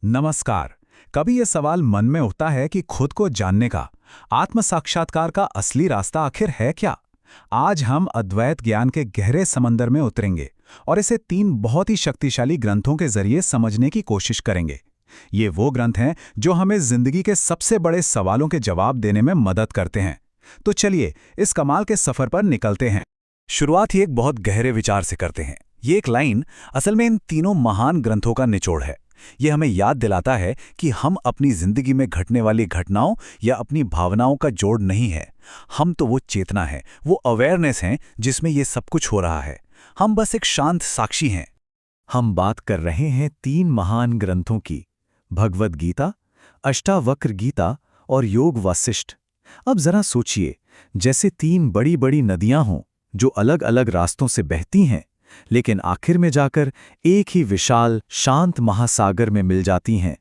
नमस्कार। कभी ये सवाल मन में उठता है कि खुद को जानने का, आत्म साक्षात्कार का असली रास्ता आखिर है क्या? आज हम अद्वैत ज्ञान के गहरे समंदर में उतरेंगे और इसे 3 बहुत ही शक्तिशाली ग्रंथों के जरिए समझने की कोशिश करेंगे। ये वो ग्रंथ हैं जो हमें जिंदगी के सबसे बड़े सवालों के जवाब देने में मदद करते हैं। तो चलिए इस कमाल के सफर पर निकलते हैं। शुरुआत ही एक बहुत गहरे विचार से करते हैं। ये एक लाइन असल में इन तीनों महान ग्रंथों का निचोड़ है। ये हमें याद दिलाता है कि हम अपनी जिंदगी में घटने वाली घटनाओं या अपनी भावनाओं का जोड़ नहीं है। हम तो वो चेतना है, वो अवेयरनेस हैं जिसमें ये सब कुछ हो रहा है। हम बस एक शांत साक्षी हैं। हम बात कर रहे हैं 3 महान ग्रंथों की, भगवद गीता, अष्टावक्र गीता और योग वासिष्ठ। अब जरा सोचिए, जैसे 3 बड़ी बड़ी नदियां हों जो अलग अलग रास्तों से बहती हैं, लेकिन आखिर में जाकर एक ही विशाल शांत महासागर में मिल जाती हैं।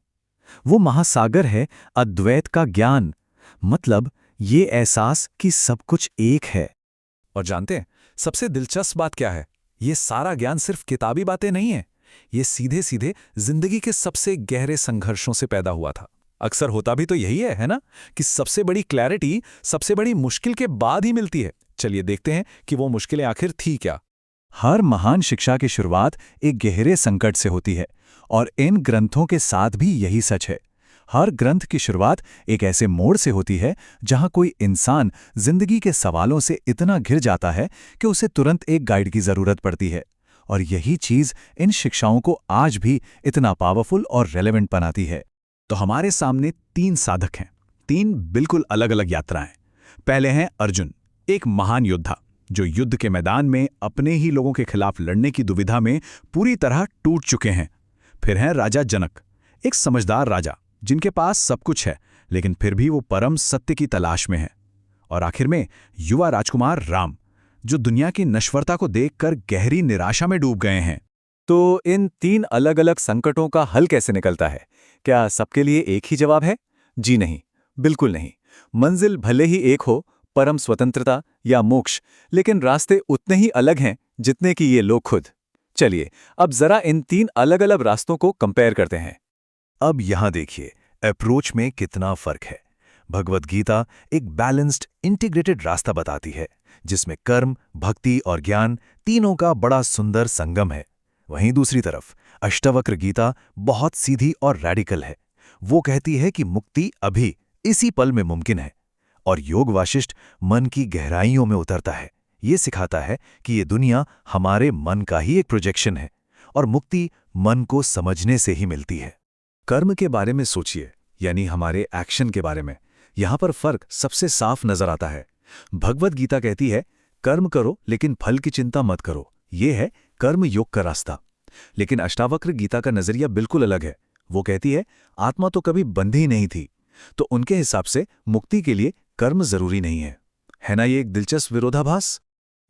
वो महासागर है अद्वैत का ज्ञान, मतलब ये एहसास कि सब कुछ एक है। और जानते हैं सबसे दिलचस्प बात क्या है? ये सारा ज्ञान सिर्फ किताबी बातें नहीं है। ये सीधे सीधे जिंदगी के सबसे गहरे संघर्षों से पैदा हुआ था। अक्सर होता भी तो यही है ना, कि सबसे बड़ी क्लैरिटी सबसे बड़ी मुश्किल के बाद ही मिलती है। चलिए देखते हैं कि वो मुश्किलें आखिर थी क्या। हर महान शिक्षा की शुरुआत एक गहरे संकट से होती है, और इन ग्रंथों के साथ भी यही सच है। हर ग्रंथ की शुरुआत एक ऐसे मोड़ से होती है जहां कोई इंसान जिंदगी के सवालों से इतना घिर जाता है कि उसे तुरंत एक गाइड की जरूरत पड़ती है। और यही चीज इन शिक्षाओं को आज भी इतना पावरफुल और रेलेवेंट बनाती है। तो हमारे सामने 3 साधक हैं, 3 बिल्कुल अलग अलग यात्राएं। पहले हैं अर्जुन, एक महान योद्धा जो युद्ध के मैदान में अपने ही लोगों के खिलाफ लड़ने की दुविधा में पूरी तरह टूट चुके हैं। फिर हैं राजा जनक, एक समझदार राजा जिनके पास सब कुछ है, लेकिन फिर भी वो परम सत्य की तलाश में है। और आखिर में युवा राजकुमार राम, जो दुनिया की नश्वरता को देखकर गहरी निराशा में डूब गए हैं। तो इन 3 अलग अलग संकटों का हल कैसे निकलता है? क्या सबके लिए एक ही जवाब है? जी नहीं, बिल्कुल नहीं। मंजिल भले ही एक हो, परम स्वतंत्रता या मोक्ष, लेकिन रास्ते उतने ही अलग हैं जितने कि ये लोग खुद। चलिए अब जरा इन 3 अलग अलग रास्तों को कंपेयर करते हैं। अब यहां देखिए अप्रोच में कितना फर्क है। भगवद गीता एक बैलेंस्ड इंटीग्रेटेड रास्ता बताती है जिसमें कर्म, भक्ति और ज्ञान तीनों का बड़ा सुंदर संगम है। वहीं दूसरी तरफ अष्टावक्र गीता बहुत सीधी और रैडिकल है। वो कहती है कि मुक्ति अभी इसी पल में मुमकिन है। और योग वासिष्ठ मन की गहराइयों में उतरता है। ये सिखाता है कि ये दुनिया हमारे मन का ही एक प्रोजेक्शन है और मुक्ति मन को समझने से ही मिलती है। कर्म के बारे में सोचिए, यानी हमारे एक्शन के बारे में। यहां पर फर्क सबसे साफ नजर आता है। भगवद गीता कहती है कर्म करो लेकिन फल की चिंता मत करो। ये है कर्म योग का रास्ता। लेकिन अष्टावक्र गीता का नजरिया बिल्कुल अलग है। वो कहती है आत्मा तो कभी बंधी ही नहीं थी, तो उनके हिसाब से मुक्ति के लिए कर्म जरूरी नहीं है ना? ये एक दिलचस्प विरोधाभास।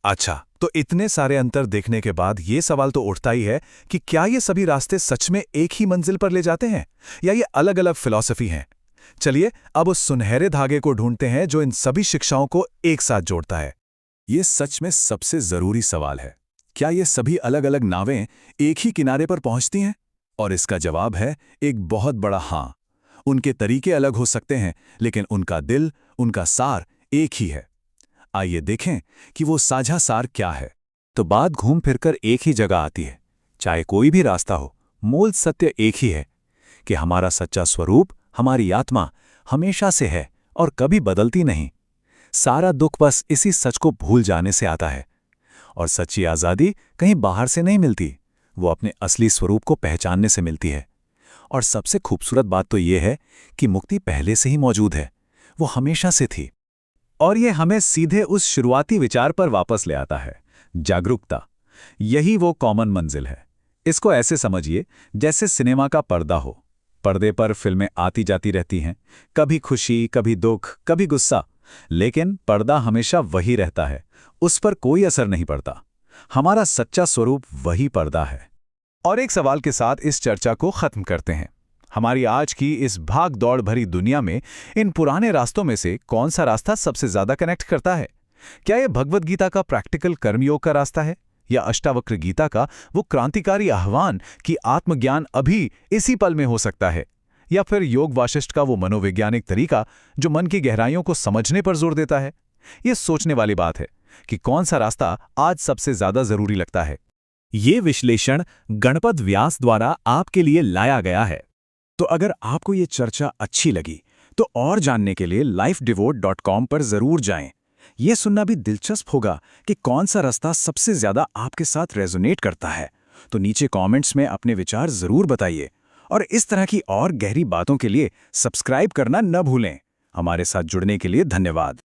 अच्छा, तो इतने सारे अंतर देखने के बाद ये सवाल तो उठता ही है कि क्या ये सभी रास्ते सच में एक ही मंजिल पर ले जाते हैं, या ये अलग अलग फिलॉसफी हैं? चलिए अब उस सुनहरे धागे को ढूंढते हैं जो इन सभी शिक्षाओं को एक साथ जोड़ता है। ये सच में सबसे जरूरी सवाल है। क्या ये सभी अलग अलग नावें एक ही किनारे पर पहुंचती हैं? और इसका जवाब है एक बहुत बड़ा हां। उनके तरीके अलग हो सकते हैं, लेकिन उनका दिल, उनका सार एक ही है। आइए देखें कि वो साझा सार क्या है। तो बात घूम फिरकर एक ही जगह आती है। चाहे कोई भी रास्ता हो, मूल सत्य एक ही है कि हमारा सच्चा स्वरूप, हमारी आत्मा हमेशा से है और कभी बदलती नहीं। सारा दुख बस इसी सच को भूल जाने से आता है। और सच्ची आज़ादी कहीं बाहर से नहीं मिलती, वो अपने असली स्वरूप को पहचानने से मिलती है। और सबसे खूबसूरत बात तो ये है कि मुक्ति पहले से ही मौजूद है, वो हमेशा से थी। और ये हमें सीधे उस शुरुआती विचार पर वापस ले आता है, जागरूकता। यही वो कॉमन मंजिल है। इसको ऐसे समझिए जैसे सिनेमा का पर्दा हो। पर्दे पर फिल्में आती जाती रहती हैं, कभी खुशी, कभी दुख, कभी गुस्सा, लेकिन पर्दा हमेशा वही रहता है, उस पर कोई असर नहीं पड़ता। हमारा सच्चा स्वरूप वही पर्दा है। और एक सवाल के साथ इस चर्चा को खत्म करते हैं। हमारी आज की इस भाग दौड़ भरी दुनिया में इन पुराने रास्तों में से कौन सा रास्ता सबसे ज्यादा कनेक्ट करता है? क्या यह भगवद गीता का प्रैक्टिकल कर्मयोग का रास्ता है, या अष्टावक्र गीता का वो क्रांतिकारी आह्वान कि आत्मज्ञान अभी इसी पल में हो सकता है, या फिर योग वाशिष्ठ का वो मनोवैज्ञानिक तरीका जो मन की गहराइयों को समझने पर जोर देता है। ये सोचने वाली बात है कि कौन सा रास्ता आज सबसे ज्यादा जरूरी लगता है। ये विश्लेषण गणपत व्यास द्वारा आपके लिए लाया गया है। तो अगर आपको ये चर्चा अच्छी लगी तो और जानने के लिए lifedevote.com पर जरूर जाएं। ये सुनना भी दिलचस्प होगा कि कौन सा रास्ता सबसे ज्यादा आपके साथ रेजोनेट करता है। तो नीचे कमेंट्स में अपने विचार जरूर बताइए और इस तरह की और गहरी बातों के लिए सब्सक्राइब करना न भूलें। हमारे साथ जुड़ने के लिए धन्यवाद।